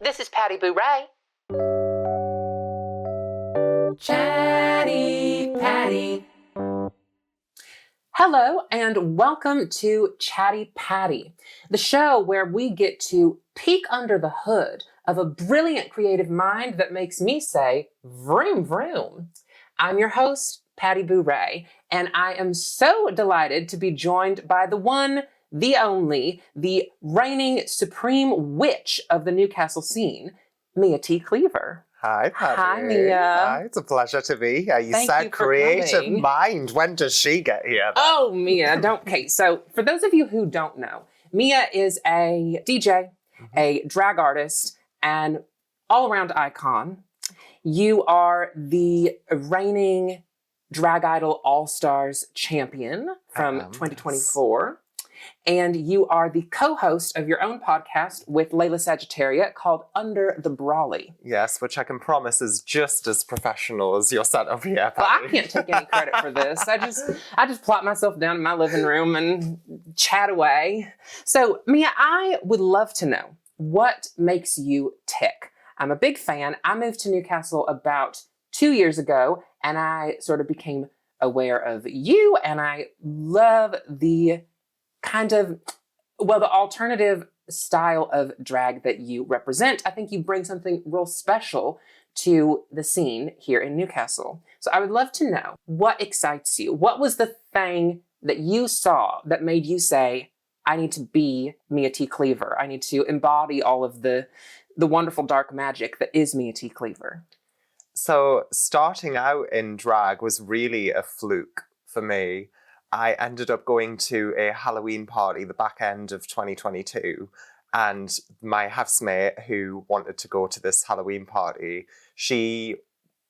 This is Patti Boo Rae. Chatti Patti. Hello and welcome to Chatti Patti, the show where we get to peek under the hood of a brilliant creative mind that makes me say, vroom, vroom. I'm your host, Patti Boo Rae, and I am so delighted to be joined by the one, the only, the reigning supreme witch of the Newcastle scene, Mea T. Cleaver. Hi, Patti. Hi, Mea. Hi, it's a pleasure to be here. You Thank said you for creative coming. mind. When does she get here? Then? Oh, Mea, don't. Okay, so for those of you who don't know, Mea is a DJ, a drag artist, and all-around icon. You are the reigning Drag Idol All-Stars champion from 2024. And you are the co-host of your own podcast with Layla Sagittaria called Under the Brawley. Yes, which I can promise is just as professional as your setup here, Well, Patti. I can't take any credit for this. I just plop myself down in my living room and chat away. So, Mea, I would love to know what makes you tick. I'm a big fan. I moved to Newcastle about 2 years ago, and I sort of became aware of you, and I love the kind of, well, the alternative style of drag that you represent. I think you bring something real special to the scene here in Newcastle. So I would love to know what excites you. What was the thing that you saw that made you say, I need to be Mea T. Cleaver. I need to embody all of the wonderful dark magic that is Mea T. Cleaver. So starting out in drag was really a fluke for me. I ended up going to a Halloween party the back end of 2022, and my housemate who wanted to go to this Halloween party, she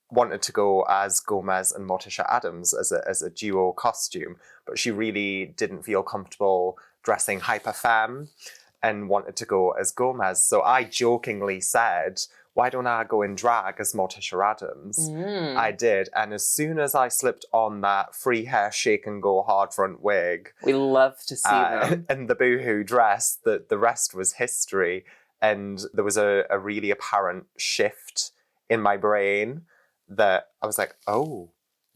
wanted to go as Gomez and Morticia Addams as a duo costume, but she really didn't feel comfortable dressing hyper femme and wanted to go as Gomez. So I jokingly said, why don't I go in drag as Morticia Addams? I did. And as soon as I slipped on that free hair shake and go hard front wig. We love to see them. And the boohoo dress, the rest was history. And there was a really apparent shift in my brain that I was like, oh,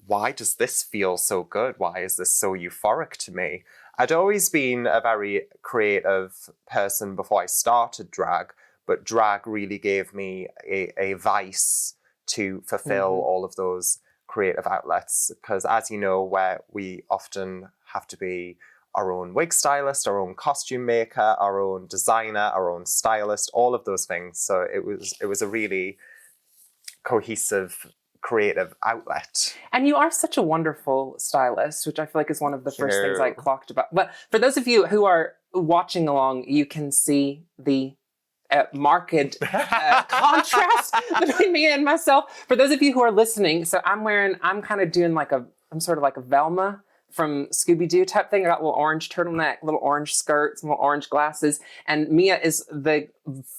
why does this feel so good? Why is this so euphoric to me? I'd always been a very creative person before I started drag, but drag really gave me a vice to fulfill all of those creative outlets. Because as you know, where we often have to be our own wig stylist, our own costume maker, our own designer, our own stylist, all of those things. So it was a really cohesive creative outlet. And you are such a wonderful stylist, which I feel like is one of the first things I clocked about. But for those of you who are watching along, you can see the marked contrast between me and myself. For those of you who are listening, so I'm kind of doing I'm sort of like a Velma from Scooby-Doo type thing. I got a little orange turtleneck, little orange skirt, some little orange glasses. And Mea is the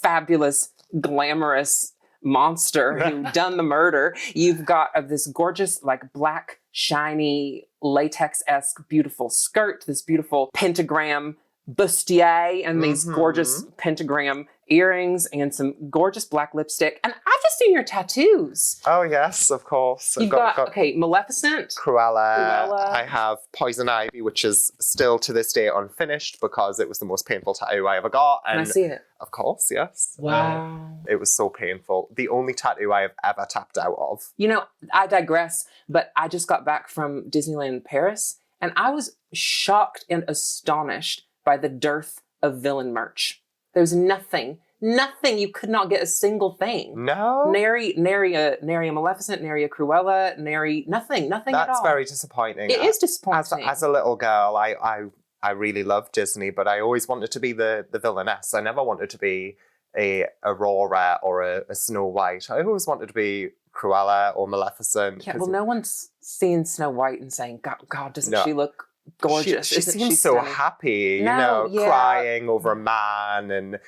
fabulous, glamorous monster who done the murder. You've got this gorgeous, like black, shiny, latex-esque, beautiful skirt, this beautiful pentagram bustier, and these gorgeous pentagram earrings, and some gorgeous black lipstick. And I've just seen your tattoos. Oh yes, of course. You've got Maleficent, Cruella. I have Poison Ivy, which is still to this day unfinished because it was the most painful tattoo I ever got. And Can I see it? Of course, yes. Wow. It was so painful. The only tattoo I have ever tapped out of. You know, I digress, but I just got back from Disneyland Paris, and I was shocked and astonished by the dearth of villain merch. There's nothing. You could not get a single thing. No? Nary a Maleficent, nary a Cruella, nary nothing at all. That's very disappointing. It is disappointing. As a little girl, I really loved Disney, but I always wanted to be the villainess. I never wanted to be a Aurora or a Snow White. I always wanted to be Cruella or Maleficent. Yeah, well, no one's seen Snow White and saying, God, doesn't she look gorgeous? She seems so happy, crying over a man and,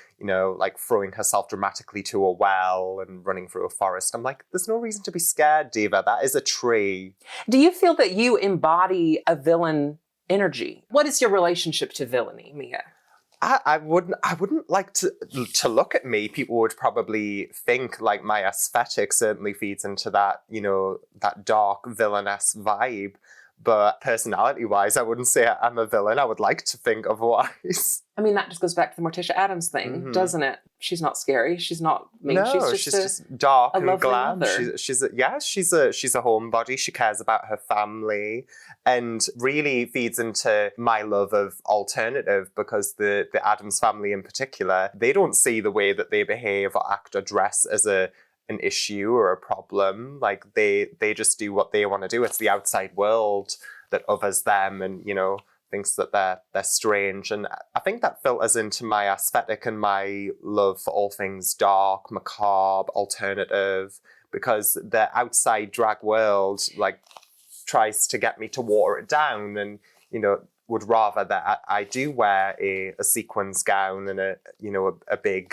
like throwing herself dramatically to a well and running through a forest. I'm like, there's no reason to be scared, Diva. That is a tree. Do you feel that you embody a villain energy? What is your relationship to villainy, Mea? I wouldn't like to look at me. People would probably think like my aesthetic certainly feeds into that, you know, that dark villainous vibe. But personality-wise, I wouldn't say I'm a villain. I would like to think otherwise. I mean, that just goes back to the Morticia Addams thing, doesn't it? She's not scary. She's not mean. No, she's just dark and glam. Mother. She's a homebody. She cares about her family, and really feeds into my love of alternative, because the Addams family in particular, they don't see the way that they behave or act or dress as an issue or a problem. Like they just do what they want to do. It's the outside world that others them and, you know, thinks that they're strange. And I think that filters into my aesthetic and my love for all things dark, macabre, alternative, because the outside drag world like tries to get me to water it down, and, you know, would rather that I do wear a sequins gown and a big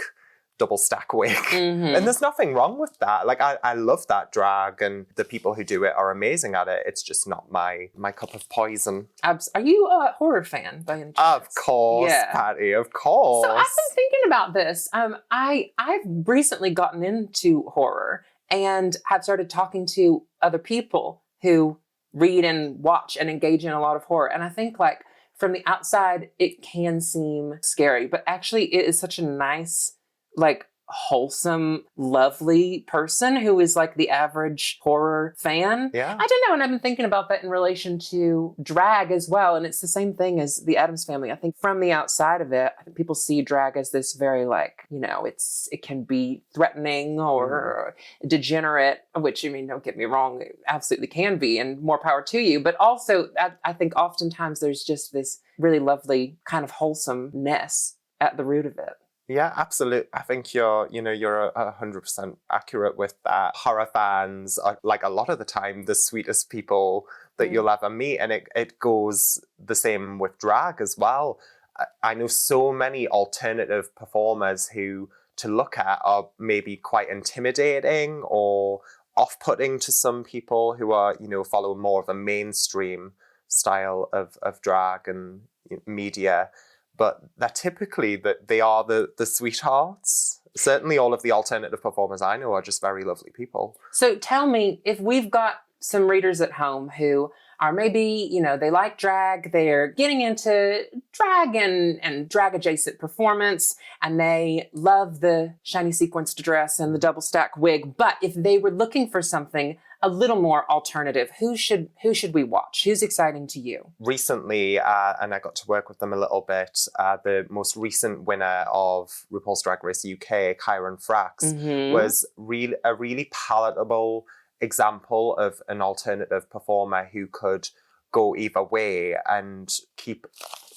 double stack wig. And there's nothing wrong with that. Like I love that drag, and the people who do it are amazing at it. It's just not my cup of poison. Are you a horror fan by any chance? Of course, yeah. Patti, of course. So I've been thinking about this. I've recently gotten into horror and have started talking to other people who read and watch and engage in a lot of horror. And I think like from the outside, it can seem scary, but actually it is such a nice, like wholesome, lovely person who is like the average horror fan. Yeah. I don't know. And I've been thinking about that in relation to drag as well. And it's the same thing as the Addams family. I think from the outside of it, I think people see drag as this very like, you know, it can be threatening or degenerate, which, I mean, don't get me wrong, it absolutely can be, and more power to you. But also I think oftentimes there's just this really lovely kind of wholesomeness at the root of it. Yeah, absolutely. I think you're 100% accurate with that. Horror fans are, like, a lot of the time, the sweetest people that you'll ever meet. And it goes the same with drag as well. I know so many alternative performers who, to look at, are maybe quite intimidating or off-putting to some people who are, you know, follow more of a mainstream style of drag and media. But they're typically they are the sweethearts. Certainly all of the alternative performers I know are just very lovely people. So tell me, if we've got some readers at home who are maybe, you know, they like drag, they're getting into drag and drag adjacent performance, and they love the shiny sequenced dress and the double stack wig, but if they were looking for something a little more alternative, who should we watch? Who's exciting to you? Recently, and I got to work with them a little bit, the most recent winner of RuPaul's Drag Race UK, Kyron Frax, was a really palatable example of an alternative performer who could go either way and keep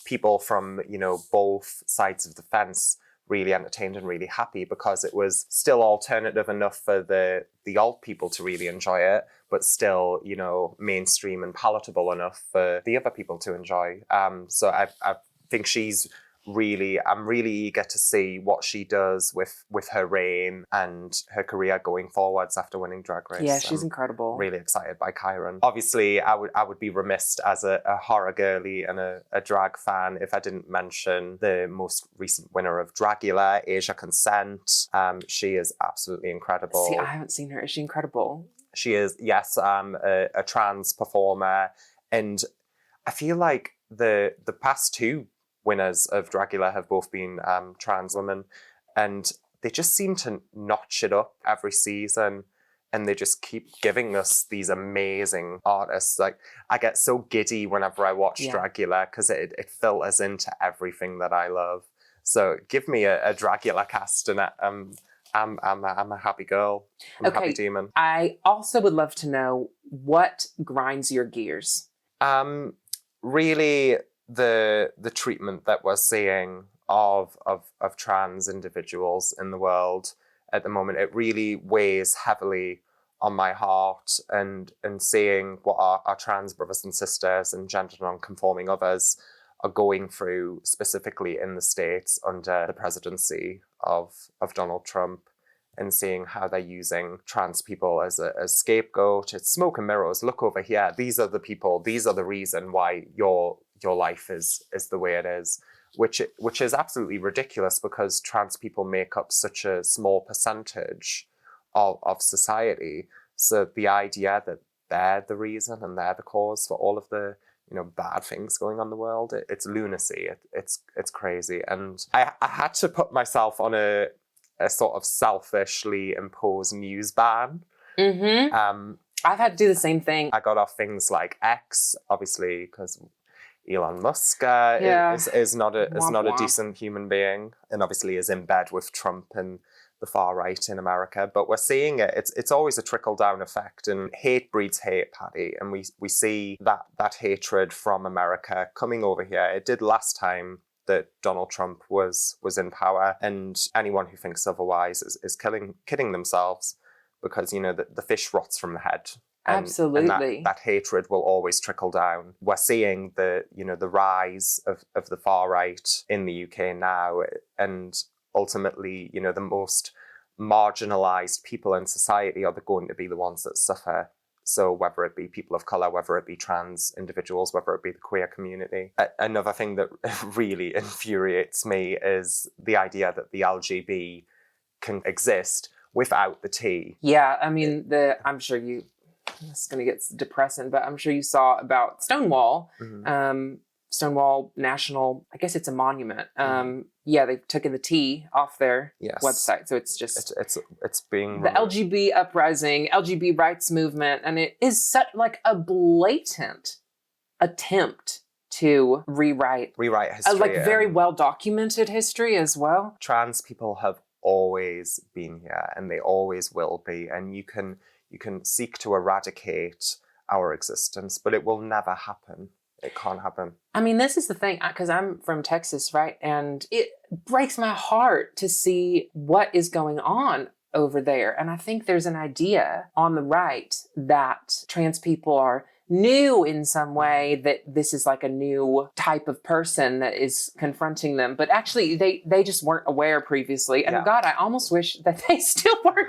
people from, you know, both sides of the fence really entertained and really happy, because it was still alternative enough for the old people to really enjoy it, but still, you know, mainstream and palatable enough for the other people to enjoy. So I think I'm really eager to see what she does with her reign and her career going forwards after winning Drag Race. Yeah, she's incredible. Really excited by Kyron. Obviously, I would be remiss as a horror girly and a drag fan if I didn't mention the most recent winner of Dragula, Asia Consent. She is absolutely incredible. See, I haven't seen her. Is she incredible? She is, yes, a trans performer. And I feel like the past two winners of Dragula have both been trans women, and they just seem to notch it up every season, and they just keep giving us these amazing artists. Like, I get so giddy whenever I watch Dragula, because it filters into everything that I love. So give me a Dragula cast, and I'm a happy girl. I'm a happy demon. I also would love to know what grinds your gears. Really, the treatment that we're seeing of trans individuals in the world at the moment, it really weighs heavily on my heart, and seeing what our trans brothers and sisters and gender non-conforming others are going through, specifically in the States under the presidency of Donald Trump, and seeing how they're using trans people as a scapegoat. It's smoke and mirrors. Look over here. These are the people. These are the reason why your life is the way it is. which is absolutely ridiculous because trans people make up such a small percentage of society. So the idea that they're the reason and they're the cause for all of the bad things going on in the world, it's lunacy. It's crazy. And I had to put myself on a sort of selfishly imposed news ban. I've had to do the same thing. I got off things like X, obviously, because Elon Musk is not a decent human being, and obviously is in bed with Trump and the far right in America. But we're seeing it. It's always a trickle down effect, and hate breeds hate, Patti. And we see that hatred from America coming over here. It did last time that Donald Trump was in power, and anyone who thinks otherwise is kidding themselves, because the fish rots from the head. Absolutely. And that hatred will always trickle down. We're seeing the rise of the far right in the UK now, and ultimately, the most marginalized people in society are going to be the ones that suffer. So whether it be people of color, whether it be trans individuals, whether it be the queer community. Another thing that really infuriates me is the idea that the LGB can exist without the T. Yeah, I mean, I'm sure it's going to get depressing, but I'm sure you saw about Stonewall. Stonewall National, I guess it's a monument. Yeah, they've taken the T off their website. So it's just... It's being... The LGB uprising, LGB rights movement, and it is such like a blatant attempt to rewrite history. A very well-documented history as well. Trans people have always been here, and they always will be, and you can seek to eradicate our existence, but it will never happen. It can't happen. I mean, this is the thing, because I'm from Texas, right? And it breaks my heart to see what is going on over there. And I think there's an idea on the right that trans people are new in some way, that this is like a new type of person that is confronting them. But actually, they just weren't aware previously. And God, I almost wish that they still were,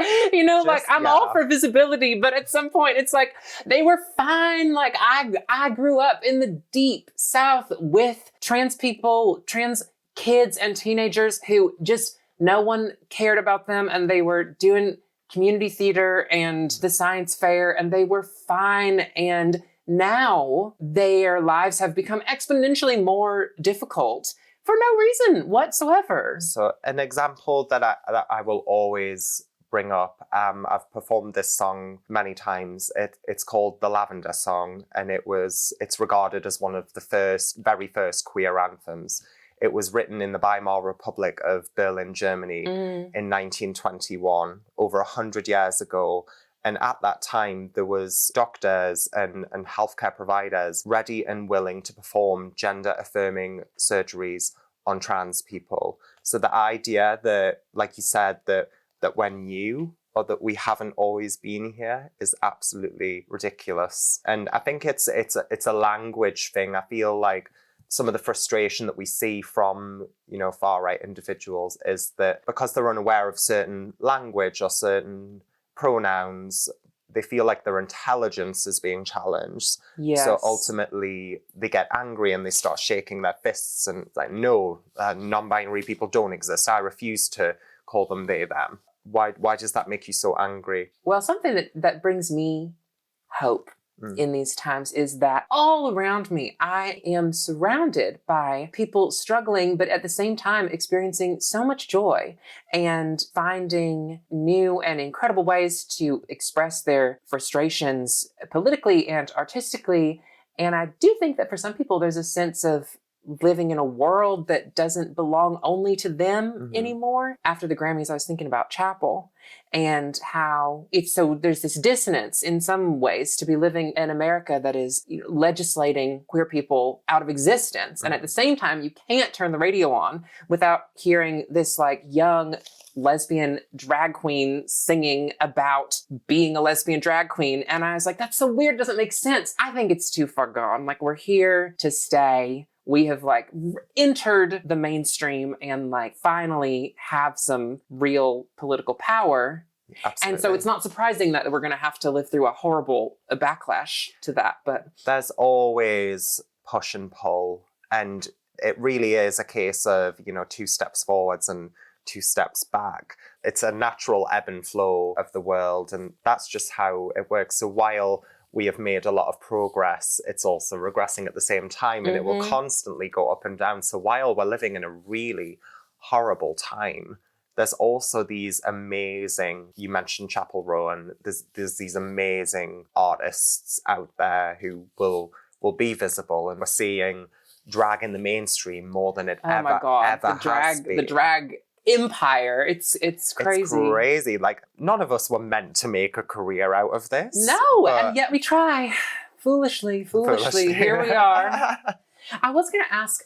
like I'm all for visibility, but at some point it's like they were fine. Like I grew up in the deep South with trans people, trans kids and teenagers who just no one cared about them, and they were doing community theater and the science fair, and they were fine. And now their lives have become exponentially more difficult for no reason whatsoever. So an example that I will always bring up, I've performed this song many times. It's called the Lavender Song, and it's regarded as one of the very first queer anthems. It was written in the Weimar Republic of Berlin, Germany in 1921, over 100 years ago. And at that time, there was doctors and healthcare providers ready and willing to perform gender-affirming surgeries on trans people. So the idea that, like you said, that we're new, or that we haven't always been here, is absolutely ridiculous. And I think it's a language thing. I feel like some of the frustration that we see from, far-right individuals is that because they're unaware of certain language or certain pronouns, they feel like their intelligence is being challenged. Yes. So ultimately, they get angry and they start shaking their fists and like, no, non-binary people don't exist. I refuse to call them they, them. Why does that make you so angry? Well, something that brings me hope in these times is that all around me, I am surrounded by people struggling, but at the same time experiencing so much joy and finding new and incredible ways to express their frustrations politically and artistically. And I do think that for some people, there's a sense of living in a world that doesn't belong only to them anymore. After the Grammys, I was thinking about Chapel and how there's this dissonance in some ways to be living in America that is legislating queer people out of existence. And at the same time, you can't turn the radio on without hearing this like young lesbian drag queen singing about being a lesbian drag queen. And I was like, that's so weird. It doesn't make sense. I think it's too far gone. Like, we're here to stay. We have like entered the mainstream and like finally have some real political power. Absolutely. And so it's not surprising that we're going to have to live through a horrible backlash to that. But there's always push and pull, and it really is a case of, 2 steps forwards and 2 steps back. It's a natural ebb and flow of the world, and that's just how it works. So while we have made a lot of progress, it's also regressing at the same time, and it will constantly go up and down. So while we're living in a really horrible time, there's also these amazing, you mentioned Chapel Row, and there's these amazing artists out there who will be visible, and we're seeing drag in the mainstream more than it ever has been. The drag empire. It's crazy. It's crazy. Like, none of us were meant to make a career out of this. No, and yet we try. Foolishly, here we are. I was going to ask,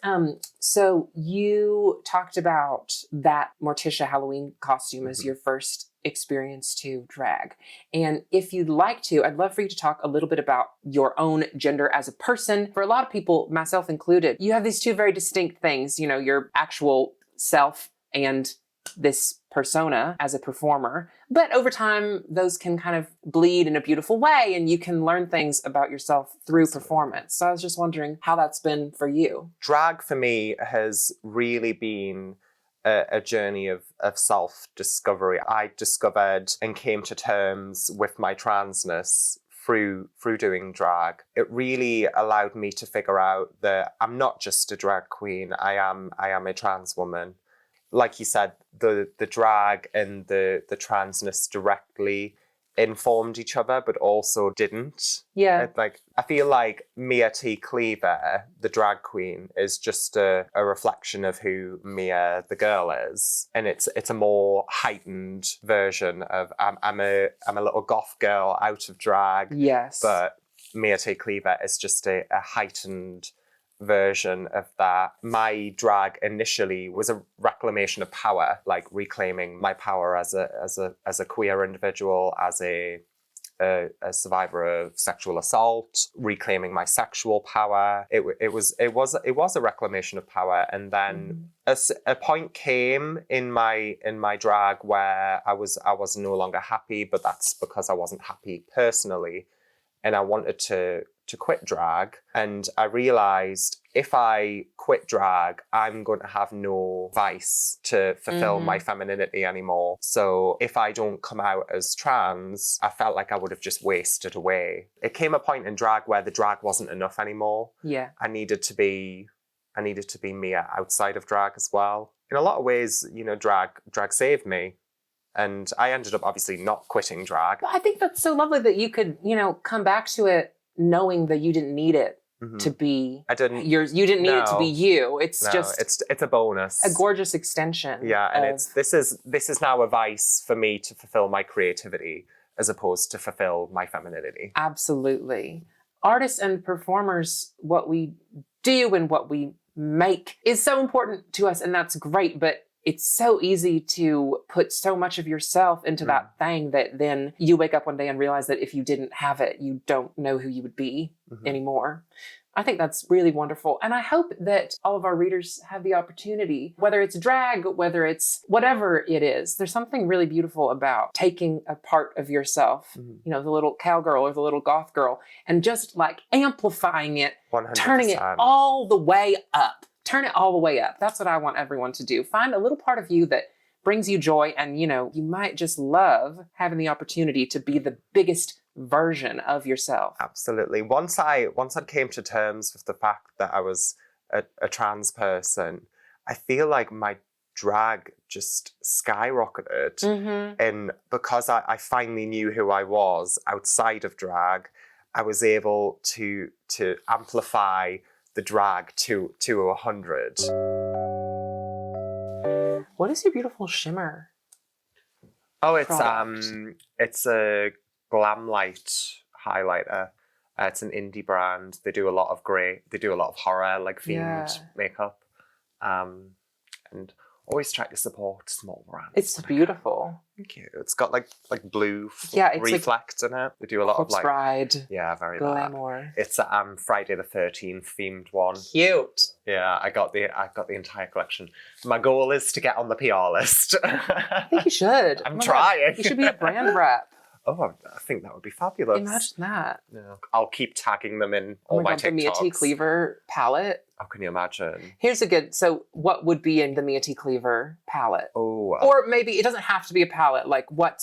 so you talked about that Morticia Halloween costume as your first experience to drag. And if you'd like to, I'd love for you to talk a little bit about your own gender as a person. For a lot of people, myself included, you have these two very distinct things, your actual self and this persona as a performer. But over time, those can kind of bleed in a beautiful way, and you can learn things about yourself through performance. So I was just wondering how that's been for you. Drag for me has really been a journey of self-discovery. I discovered and came to terms with my transness through doing drag. It really allowed me to figure out that I'm not just a drag queen, I am a trans woman. Like you said, the drag and the transness directly informed each other, but also didn't. Yeah. I feel like Mea T. Cleaver, the drag queen, is just a reflection of who Mea the girl is, and it's a more heightened version of I'm a little goth girl out of drag. Yes. But Mea T. Cleaver is just a heightened version of that. My drag initially was a reclamation of power, like reclaiming my power as a queer individual, as a survivor of sexual assault, reclaiming my sexual power. It was a reclamation of power, and then a point came in my drag where I was no longer happy, but that's because I wasn't happy personally, and I wanted to quit drag. And I realized if I quit drag, I'm going to have no vice to fulfill my femininity anymore. So if I don't come out as trans, I felt like I would have just wasted away. It came a point in drag where the drag wasn't enough anymore. Yeah. I needed to be Mea outside of drag as well. In a lot of ways, drag saved me. And I ended up obviously not quitting drag. But I think that's so lovely that you could, come back to it knowing that you didn't need it to be I didn't you didn't need it to be you. It's a bonus. A gorgeous extension. Yeah, and this is now a vice for me to fulfill my creativity as opposed to fulfill my femininity. Absolutely. Artists and performers, what we do and what we make is so important to us, and that's great, but it's so easy to put so much of yourself into that thing that then you wake up one day and realize that if you didn't have it, you don't know who you would be anymore. I think that's really wonderful. And I hope that all of our readers have the opportunity, whether it's drag, whether it's whatever it is, there's something really beautiful about taking a part of yourself, the little cowgirl or the little goth girl, and just like amplifying it, 100%. turning it all the way up. Turn it all the way up. That's what I want everyone to do. Find a little part of you that brings you joy, and you might just love having the opportunity to be the biggest version of yourself. Absolutely. Once I came to terms with the fact that I was a trans person, I feel like my drag just skyrocketed. And because I finally knew who I was outside of drag, I was able to amplify the drag to 100. What is your beautiful shimmer? Oh, it's a Glamlite highlighter. It's an indie brand. They do a lot of horror, like themed makeup. And always try to support small brands. It's beautiful. Thank you. It's got like blue reflect in it. They do a lot of Bride. Yeah, very glamour. It's a Friday the 13th themed one. Cute. Yeah, I got the entire collection. My goal is to get on the PR list. I think you should. I'm trying. You should be a brand rep. Oh, I think that would be fabulous. Imagine that. Yeah. I'll keep tagging them in Oh all my my God, the Mea T TikToks. Cleaver palette. How can you imagine? Here's a good, so what would be in the Mea T Cleaver palette? Oh. Or maybe it doesn't have to be a palette. Like, what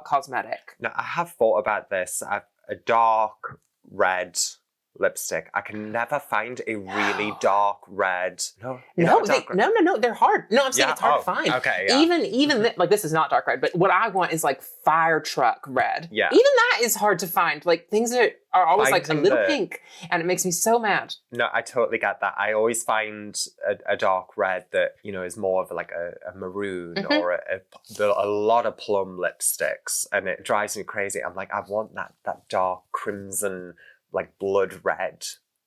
cosmetic? Now, I have thought about this. A dark red lipstick. I can never find a really dark red. No, no, they're hard. No, I'm saying it's hard to find. Okay, yeah. Even like this is not dark red, but what I want is like fire truck red. Yeah. Even that is hard to find. Like things that are always like a Finding little pink, and it makes me so mad. No, I totally get that. I always find a dark red that, you know, is more of like a maroon or a lot of plum lipsticks, and it drives me crazy. I'm like, I want that dark crimson, like blood red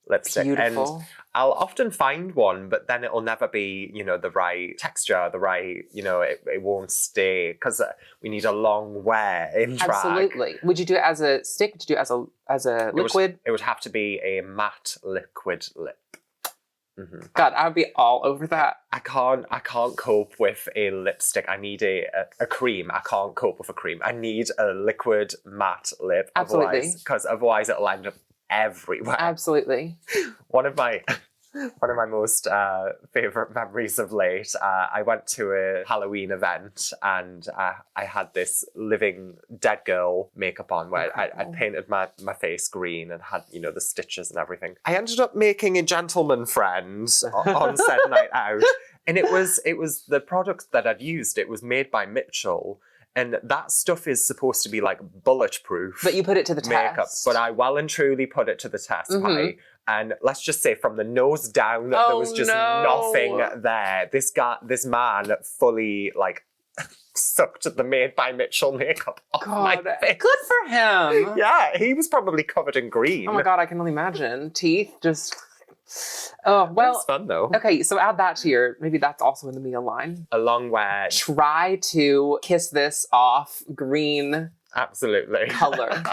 lipstick. Beautiful. And I'll often find one, but then it'll never be, you know, the right texture, the right, you know, it won't stay because we need a long wear in drag. Absolutely. Would you do it as a stick? Would you do it as a liquid? It would have to be a matte liquid lip. Mm-hmm. God, I would be all over that. I can't cope with a lipstick. I need a cream. I can't cope with a cream. I need a liquid matte lip. Absolutely. Because otherwise it'll end up everywhere. Absolutely. One of my most favorite memories of late, I went to a Halloween event and I had this living dead girl makeup on where I'd painted my face green and had, you know, the stitches and everything. I ended up making a gentleman friend on said night out. And it was the product that I'd used. It was made by Mitchell. And that stuff is supposed to be like bulletproof. But you put it to the makeup. test. But I well and truly put it to the test, Patty. And let's just say from the nose down, there was just nothing there. This man fully like sucked the Made by Mitchell makeup off my face. Good for him. Yeah, he was probably covered in green. Oh my God, I can only imagine. Teeth just... Oh, well. It's fun though. Okay, so add that to maybe that's also in the Mea line. A long wear. Try to kiss this off green. Absolutely. Color.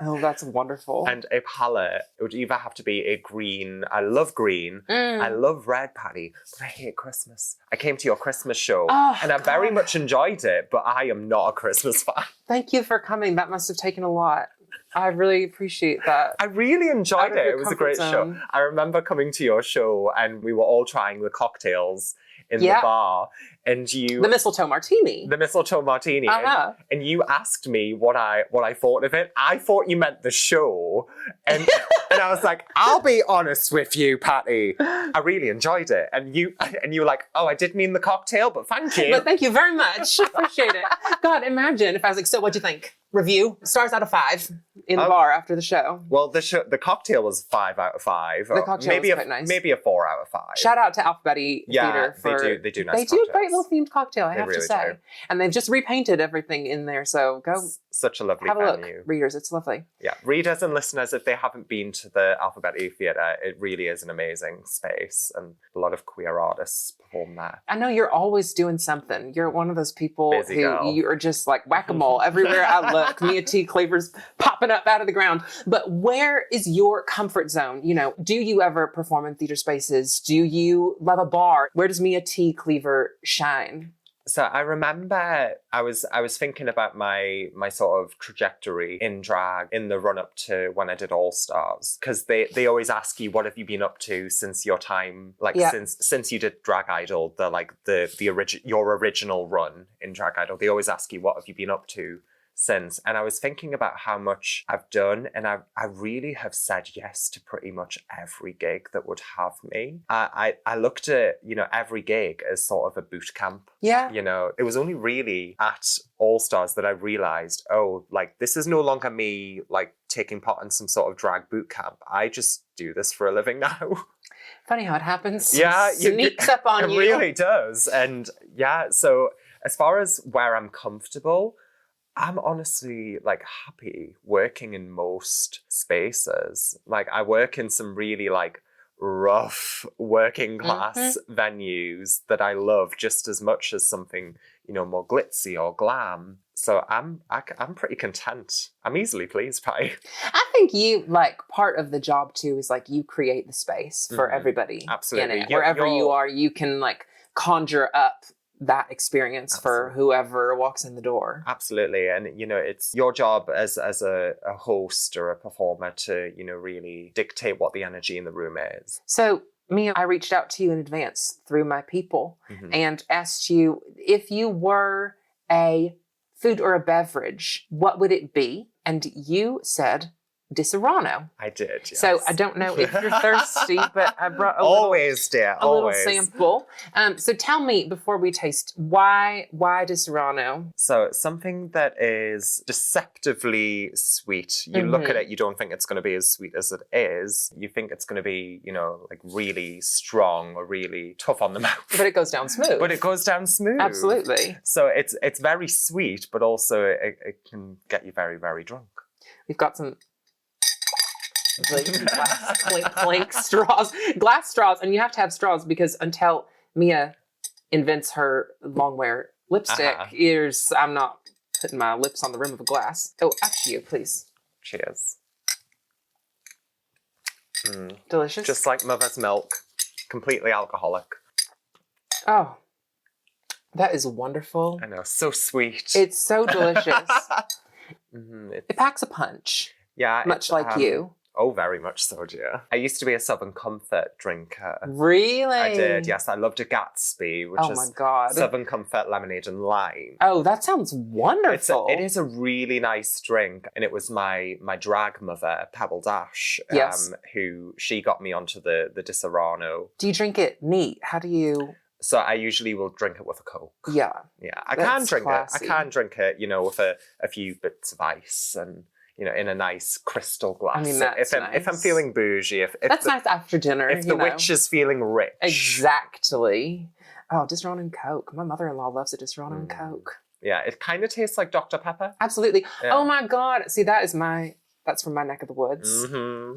Oh, that's wonderful. And a palette, it would either have to be a green. I love green. I love red, Patty, but I hate Christmas. I came to your Christmas show and I very much enjoyed it, but I am not a Christmas fan. Thank you for coming. That must have taken a lot. I really appreciate that. I really enjoyed it. It was a great show. I remember coming to your show and we were all trying the cocktails in the bar. And the mistletoe martini. The mistletoe martini. And you asked me what I thought of it. I thought you meant the show. And and I was like, I'll be honest with you, Patty. I really enjoyed it. And you were like, oh, I did mean the cocktail, but thank you. But thank you very much. Appreciate it. God, imagine if I was like, so what'd you think? Review, stars out of 5 in the bar after the show. Well, the cocktail was 5 out of 5. The cocktail was quite nice. Maybe a 4 out of 5. Shout out to Alphabetti Theater for they do nice. They do a great little themed cocktail, I have to say. And they've just repainted everything in there, so go. Such a lovely have a venue. look, readers. It's lovely. Yeah, readers and listeners, if they haven't been to the Alphabetti Theater, it really is an amazing space, and a lot of queer artists perform there. I know you're always doing something. You're one of those people Busy girl. You are just like whack-a-mole everywhere I look. Mea T Cleaver's popping up out of the ground. But where is your comfort zone? You know, do you ever perform in theater spaces? Do you love a bar? Where does Mea T Cleaver shine? So I remember I was thinking about my sort of trajectory in drag in the run up to when I did All Stars, because they always ask you, what have you been up to since your time, like since you did Drag Idol, your original run in Drag Idol. They always ask you, what have you been up to since? And I was thinking about how much I've done, and I really have said yes to pretty much every gig that would have me. I looked at, you know, every gig as sort of a boot camp. Yeah. You know, it was only really at All Stars that I realized, oh, like, this is no longer me, like, taking part in some sort of drag boot camp. I just do this for a living now. Funny how it happens. Yeah. Sneaks up on you. It really does. And yeah, so as far as where I'm comfortable, I'm honestly like happy working in most spaces. Like, I work in some really like rough working class venues that I love just as much as something, you know, more glitzy or glam. So I'm pretty content. I'm easily pleased, Patty. I think you, like, part of the job too is like you create the space for everybody. Absolutely. In it. Wherever you are, you can like conjure up that experience for whoever walks in the door. Absolutely. And, you know, it's your job as a host or a performer to, you know, really dictate what the energy in the room is. So, Mea, I reached out to you in advance through my people and asked you if you were a food or a beverage, what would it be? And you said Disaronno. I did, yes. So I don't know if you're thirsty, but I brought a little sample. So tell me, before we taste, why Disaronno? So something that is deceptively sweet. You look at it, you don't think it's going to be as sweet as it is. You think it's going to be, you know, like really strong or really tough on the mouth. But it goes down smooth. Absolutely. So it's very sweet, but also it can get you very, very drunk. We've got some clink straws, glass straws, and you have to have straws because until Mea invents her longwear lipstick, I'm not putting my lips on the rim of a glass. Oh, after you, please. Cheers. Delicious. Just like mother's milk, completely alcoholic. Oh, that is wonderful. I know, so sweet. It's so delicious. It packs a punch. Yeah. Much like you. Oh, very much so, dear. I used to be a Southern Comfort drinker. Really? I did, yes. I loved a Gatsby, which is Southern Comfort lemonade and lime. Oh, that sounds wonderful. It is a really nice drink. And it was my drag mother, Pebble Dash, who she got me onto the Disaronno. Do you drink it neat? How do you... So I usually will drink it with a Coke. Yeah. Yeah, I can drink it. I can drink it, you know, with a few bits of ice and... you know, in a nice crystal glass. I mean, that's nice. If I'm feeling bougie, that's nice after dinner. If the witch is feeling rich. Exactly. Oh, Disaronno and Coke. My mother-in-law loves a Disaronno and Coke. Yeah, it kind of tastes like Dr. Pepper. Absolutely. Yeah. Oh my God. See, that's from my neck of the woods.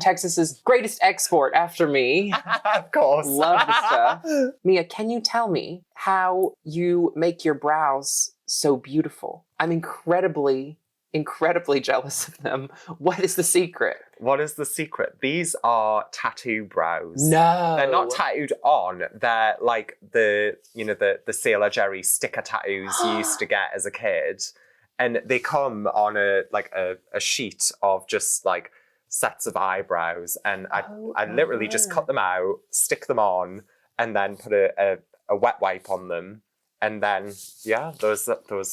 Texas's greatest export after me. Of course. Love the stuff. Mea, can you tell me how you make your brows so beautiful? I'm incredibly jealous of them. What is the secret? What is the secret? These are tattoo brows. No. They're not tattooed on. They're like the Sailor Jerry sticker tattoos you used to get as a kid. And they come on a sheet of just like sets of eyebrows. And I literally just cut them out, stick them on, and then put a wet wipe on them. And then, yeah, those...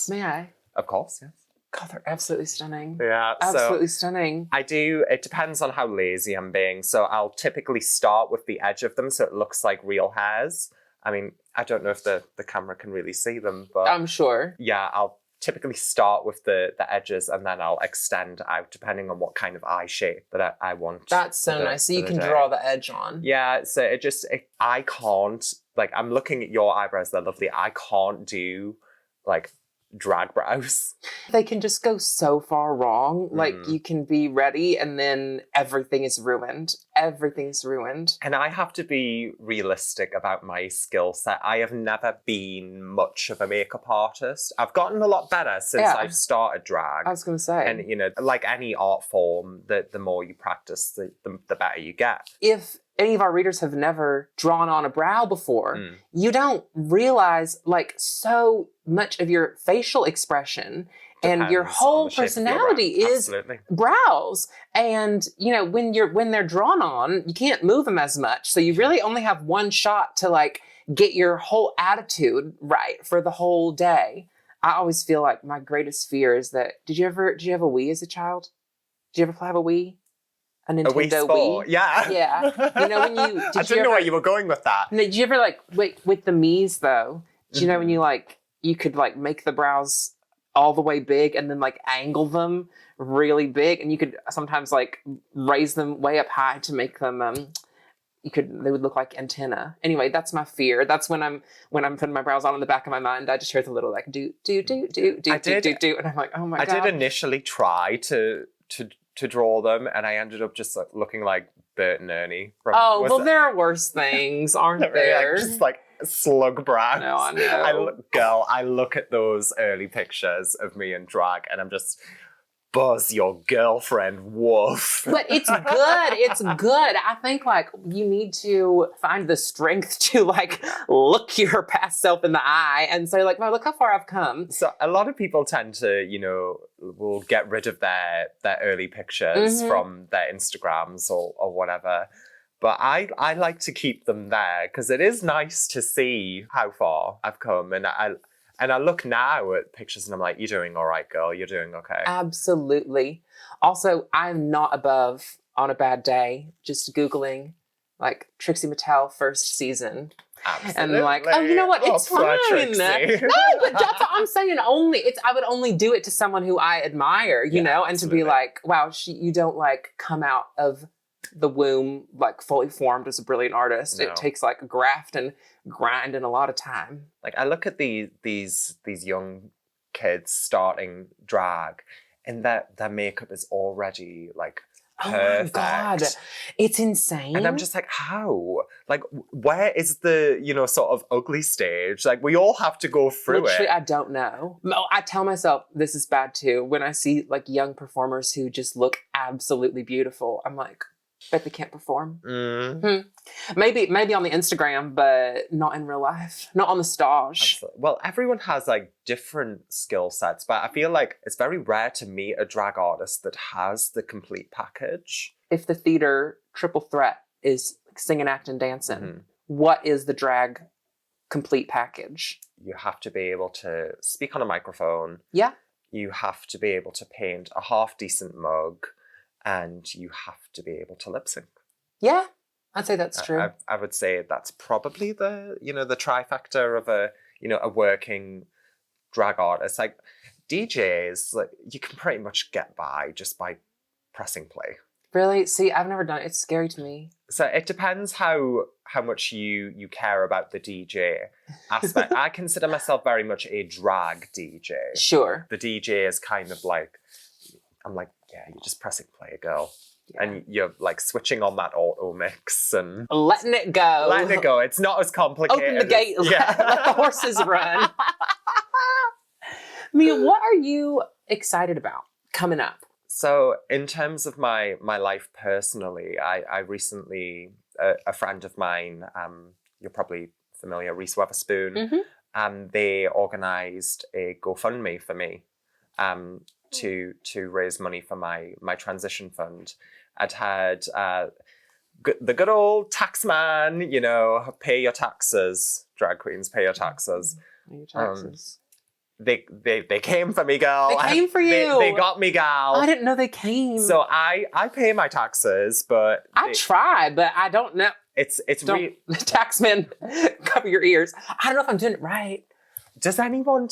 May I? Of course, yes. God, they're absolutely stunning. Yeah. Absolutely stunning. It depends on how lazy I'm being. So I'll typically start with the edge of them so it looks like real hairs. I mean, I don't know if the camera can really see them, but... I'm sure. Yeah, I'll typically start with the edges and then I'll extend out depending on what kind of eye shape that I want. That's so nice. So you can draw the edge on. Yeah, so I can't, like, I'm looking at your eyebrows, they're lovely. I can't do, like... drag brows. They can just go so far wrong. Like you can be ready and then everything is ruined. Everything's ruined. And I have to be realistic about my skill set. I have never been much of a makeup artist. I've gotten a lot better since I've started drag. I was going to say. And, you know, like any art form, the more you practice, the better you get. If any of our readers have never drawn on a brow before, you don't realize like so much of your facial expression and your whole personality is brows. And, you know, when they're drawn on, you can't move them as much. So you really only have one shot to like get your whole attitude right for the whole day. I always feel like my greatest fear is that, did you have a Wii as a child? Did you ever have a Wii? A Nintendo Wii? Yeah. Yeah. You know, when you... I didn't know where you were going with that. Did you ever, like, with the Mii's, though, do you know when you could, like, make the brows all the way big and then, like, angle them really big, and you could sometimes, like, raise them way up high to make them, they would look like antenna. Anyway, that's my fear. That's when I'm putting my brows on in the back of my mind, I just hear the little, like, do, and I'm like, oh my God. I did initially try to draw them, and I ended up just like, looking like Bert and Ernie. There are worse things, aren't there? Just like slug brows. No, I know. I look at those early pictures of me in drag, and I'm just, buzz your girlfriend, woof. But it's good. It's good. I think like you need to find the strength to like look your past self in the eye and say like, well, look how far I've come. So a lot of people tend to, will get rid of their early pictures from their Instagrams or whatever. But I like to keep them there because it is nice to see how far I've come. And I look now at pictures and I'm like, you're doing all right, girl. You're doing okay. Absolutely. Also, I'm not above on a bad day just Googling like Trixie Mattel first season. Absolutely. And like, oh, you know what? It's fine. Trixie. No, but that's what I'm saying. I would only do it to someone who I admire, you know, and absolutely. to be like, wow, you don't like come out of the womb like fully formed as a brilliant artist. No. It takes like graft and grind and a lot of time. Like I look at these young kids starting drag, and their makeup is already like perfect. Oh my God, it's insane. And I'm just like, how? Like, where is the sort of ugly stage? Like, we all have to go through Literally, it. I don't know. I tell myself this is bad too when I see like young performers who just look absolutely beautiful. I'm like, bet they can't perform. Maybe on the Instagram, but not in real life. Not on the stage. Absolutely. Well, everyone has like different skill sets, but I feel like it's very rare to meet a drag artist that has the complete package. If the theater triple threat is like singing, acting, dancing, what is the drag complete package? You have to be able to speak on a microphone. Yeah. You have to be able to paint a half decent mug. And you have to be able to lip sync. Yeah, I'd say that's true. I would say that's probably the trifecta of a working drag artist. Like DJs, like you can pretty much get by just by pressing play. Really? See, I've never done it. It's scary to me. So it depends how much you care about the DJ aspect. I consider myself very much a drag DJ. Sure. The DJ is kind of like, I'm like, yeah, you're just pressing play, girl. Yeah. And you're like switching on that auto mix and letting it go. Letting it go. It's not as complicated. Open the gate. Yeah. Let the horses run. Mia, what are you excited about coming up? So in terms of my life personally, I recently, a friend of mine, you're probably familiar, Reese Witherspoon, they organised a GoFundMe for me. To raise money for my transition fund. I'd had the good old tax man, pay your taxes, drag queens, pay your taxes. Pay your taxes. They came for me, girl. They came for you. They got me, gal. I didn't know they came. So I pay my taxes, but I try, but I don't know. It's taxman, cover your ears. I don't know if I'm doing it right. Does anyone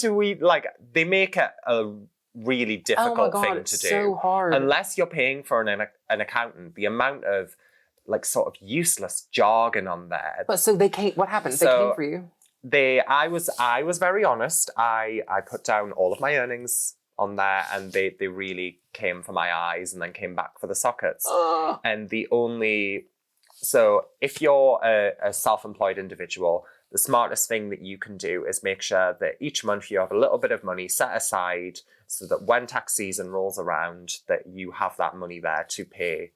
they make it a really difficult thing to do. So hard. Unless you're paying for an accountant, the amount of like sort of useless jargon on there. But so they came. What happened? They came for you. I was very honest. I put down all of my earnings on there, and they really came for my eyes, and then came back for the sockets. And so if you're a self-employed individual, the smartest thing that you can do is make sure that each month you have a little bit of money set aside so that when tax season rolls around, that you have that money there to pay.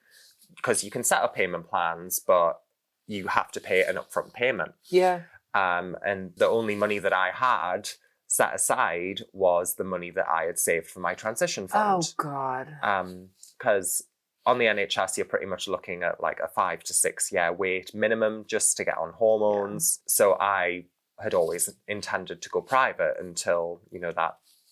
Because you can set up payment plans, but you have to pay an upfront payment. Yeah. And the only money that I had set aside was the money that I had saved for my transition fund. Oh, God. Because on the NHS, you're pretty much looking at like a 5 to 6 year wait minimum just to get on hormones. Yeah. So I had always intended to go private until,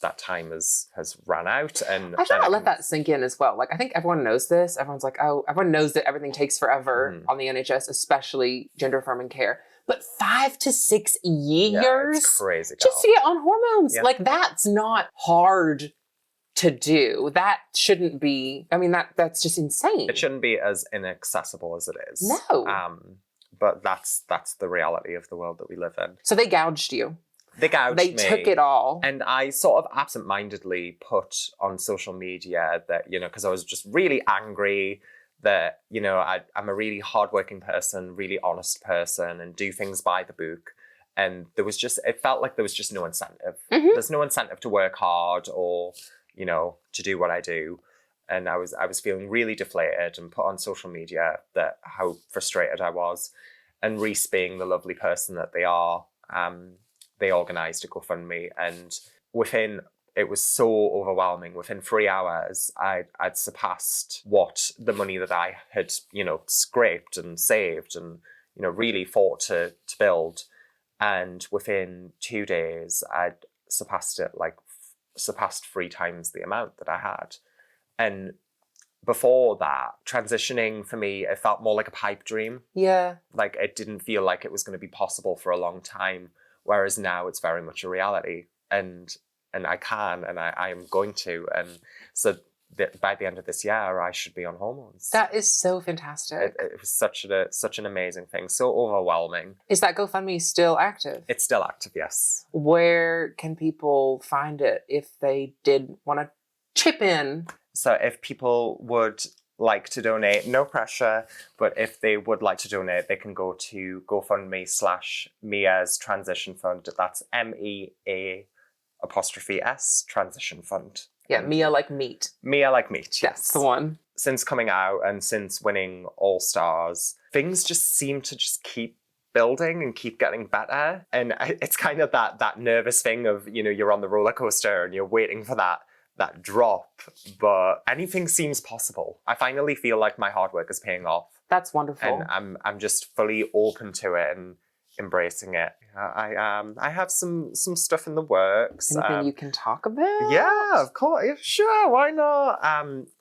that time has run out. And I try to let that sink in as well. Like, I think everyone knows this. Everyone's like, oh, everyone knows that everything takes forever on the NHS, especially gender affirming care. But 5 to 6 years? Yeah, it's crazy. Just to get on hormones. Yeah. Like, that's not hard to do. That shouldn't be, that's just insane. It shouldn't be as inaccessible as it is. No. But that's the reality of the world that we live in. So they gouged you. They gouged me. They took it all. And I sort of absentmindedly put on social media that, because I was just really angry that, I'm a really hardworking person, really honest person, and do things by the book. And it felt like there was just no incentive. There's no incentive to work hard or, you know, to do what I do. And I was feeling really deflated and put on social media that how frustrated I was. And Reese, being the lovely person that they are, they organised a GoFundMe, and it was so overwhelming. Within 3 hours, I'd surpassed what the money that I had, you know, scraped and saved and, you know, really fought to build. And within 2 days, I'd surpassed 3 times the amount that I had. And before that, transitioning for me, it felt more like a pipe dream. Yeah. Like it didn't feel like it was going to be possible for a long time. Whereas now it's very much a reality. And I can, and I am going to. And so by the end of this year, I should be on hormones. That is so fantastic. It was such an amazing thing. So overwhelming. Is that GoFundMe still active? It's still active, yes. Where can people find it if they did want to chip in? So if people would like to donate, no pressure, but if they would like to donate, they can go to GoFundMe/Mea's Transition Fund. That's MEA''S Transition Fund. Yeah, Mea like meat. Mea like meat, yes. That's the one. Since coming out and since winning All Stars, things just seem to just keep building and keep getting better. And it's kind of that nervous thing of, you know, you're on the roller coaster and you're waiting for that drop, but anything seems possible. I finally feel like my hard work is paying off. That's wonderful. And I'm just fully open to it and embracing it. I have some stuff in the works. Anything you can talk about? Yeah, of course. Yeah, sure, why not?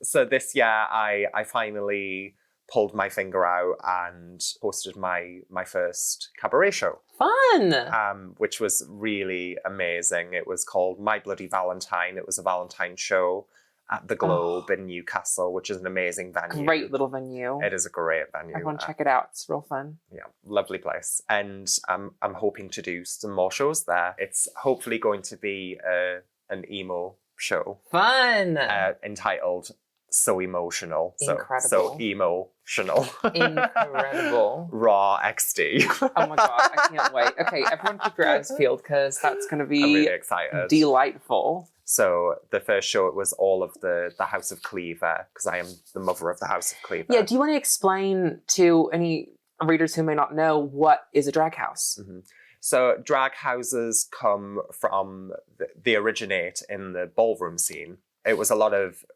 So this year I finally pulled my finger out and hosted my first cabaret show. Fun! Which was really amazing. It was called My Bloody Valentine. It was a Valentine show at the Globe in Newcastle, which is an amazing venue. Great little venue. It is a great venue. Everyone check it out. It's real fun. Yeah, lovely place. And I'm hoping to do some more shows there. It's hopefully going to be an emo show. Fun! Entitled So Emotional. Incredible. So emotional. Incredible. Raw XD. Oh my god, I can't wait. Okay, everyone keep your eyes peeled because that's going to be I'm really excited. Delightful. So the first show, it was all of the House of Cleaver, because I am the mother of the House of Cleaver. Yeah, do you want to explain to any readers who may not know what is a drag house? Mm-hmm. So drag houses come from, they originate in the ballroom scene. It was a lot of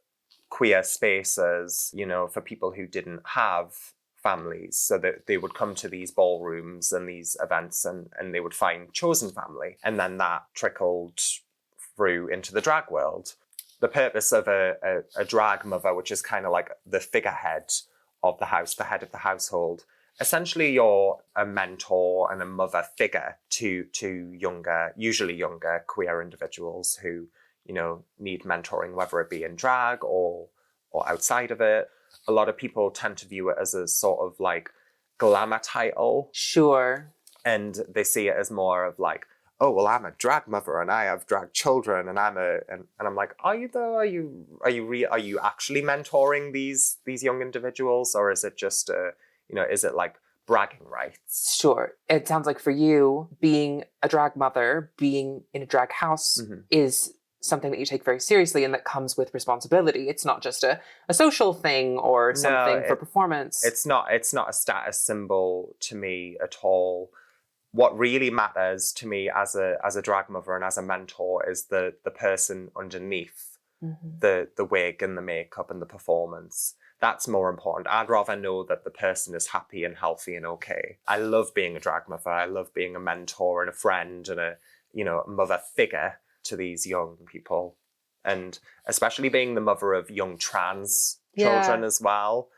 queer spaces, you know, for people who didn't have families, so that they would come to these ballrooms and these events and they would find chosen family. And then that trickled through into the drag world. The purpose of a drag mother, which is kind of like the figurehead of the house, the head of the household, essentially you're a mentor and a mother figure to usually younger queer individuals who, you know, need mentoring, whether it be in drag or outside of it. A lot of people tend to view it as a sort of like glamour title. Sure. And they see it as more of like, oh, well, I'm a drag mother and I have drag children and and I'm like, are you though? Are you actually mentoring these young individuals, or is it just is it like bragging rights? Sure. It sounds like for you, being a drag mother, being in a drag house is something that you take very seriously and that comes with responsibility. It's not just a social thing or something for performance. It's not a status symbol to me at all. What really matters to me as a drag mother and as a mentor is the person underneath the wig and the makeup and the performance. That's more important. I'd rather know that the person is happy and healthy and okay. I love being a drag mother. I love being a mentor and a friend and a mother figure to these young people. And especially being the mother of young trans children as well.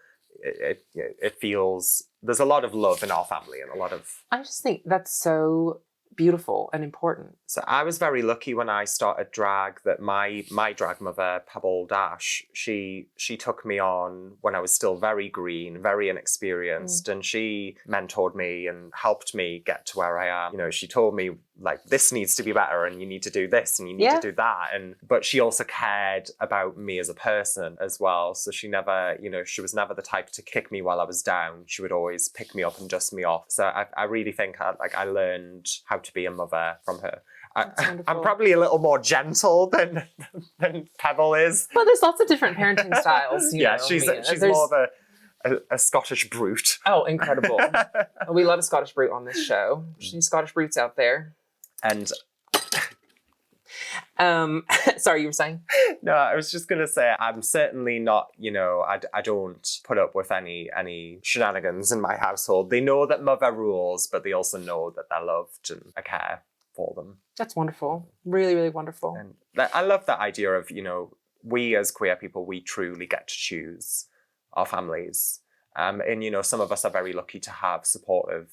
It feels, there's a lot of love in our family and a lot of... I just think that's so beautiful and important. So I was very lucky when I started drag that my drag mother, Pebble Dash, she took me on when I was still very green, very inexperienced, and she mentored me and helped me get to where I am. You know, she told me, like, this needs to be better and you need to do this and you need to do that. But she also cared about me as a person as well. So she never, she was never the type to kick me while I was down. She would always pick me up and dust me off. So I really think I learned how to be a mother from her. I'm probably a little more gentle than Pebble is. Well, there's lots of different parenting styles. You know, she's more of a Scottish brute. Oh, incredible. We love a Scottish brute on this show. There's any Scottish brutes out there. And sorry, you were saying? No, I was just going to say, I'm certainly not, I don't put up with any shenanigans in my household. They know that mother rules, but they also know that they're loved and I care for them. That's wonderful. Really, really wonderful. And I love that idea of, we as queer people, we truly get to choose our families. And, some of us are very lucky to have supportive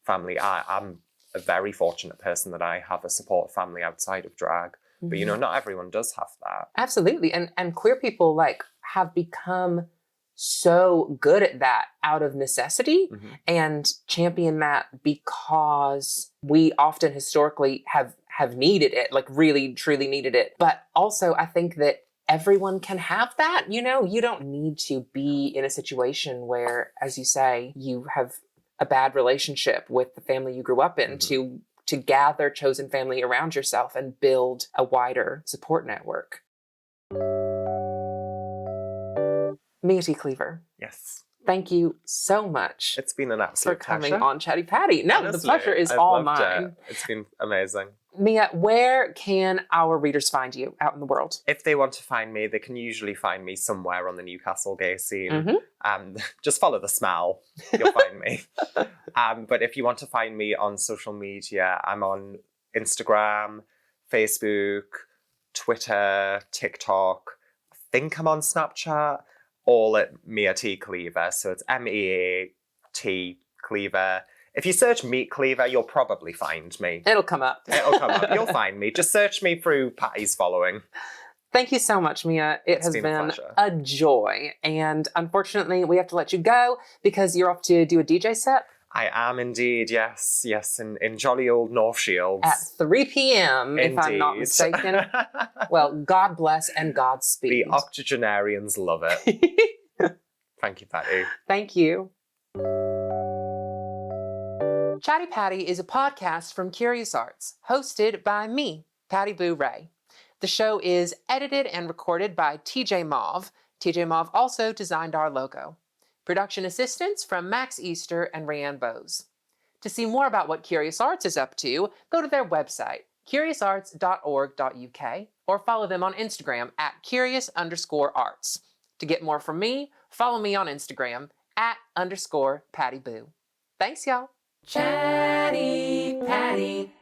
family. I'm a very fortunate person that I have a supportive family outside of drag. But, not everyone does have that. Absolutely. And queer people, have become so good at that out of necessity and champion that because we often historically have needed it, really, truly needed it. But also, I think that everyone can have that. You don't need to be in a situation where, as you say, you have a bad relationship with the family you grew up in to gather chosen family around yourself and build a wider support network. Mea T. Cleaver. Yes. Thank you so much. It's been an absolute for coming pleasure. on Chatti Patti. No, honestly, the pleasure is all mine. It's been amazing. Mea, where can our readers find you out in the world? If they want to find me, they can usually find me somewhere on the Newcastle gay scene. Just follow the smell. You'll find me. But if you want to find me on social media, I'm on Instagram, Facebook, Twitter, TikTok. I think I'm on Snapchat. All at Mea T. Cleaver. So it's MEAT Cleaver. If you search Meat Cleaver, you'll probably find me. It'll come up. You'll find me. Just search me through Patti's following. Thank you so much, Mea. It's been a joy. And unfortunately, we have to let you go because you're off to do a DJ set. I am indeed, yes. Yes, in jolly old North Shields. At 3 p.m., if I'm not mistaken. Well, God bless and Godspeed. The octogenarians love it. Thank you, Patti. Thank you. Chatti Patti is a podcast from Curious Arts, hosted by me, Patti Boo Rae. The show is edited and recorded by TJmov. TJmov also designed our logo. Production assistance from Max Easter and Rayanne Bose. To see more about what Curious Arts is up to, go to their website, curiousarts.org.uk, or follow them on Instagram at curious_arts. To get more from me, follow me on Instagram @_Patti Boo. Thanks, y'all. Chatti Patti.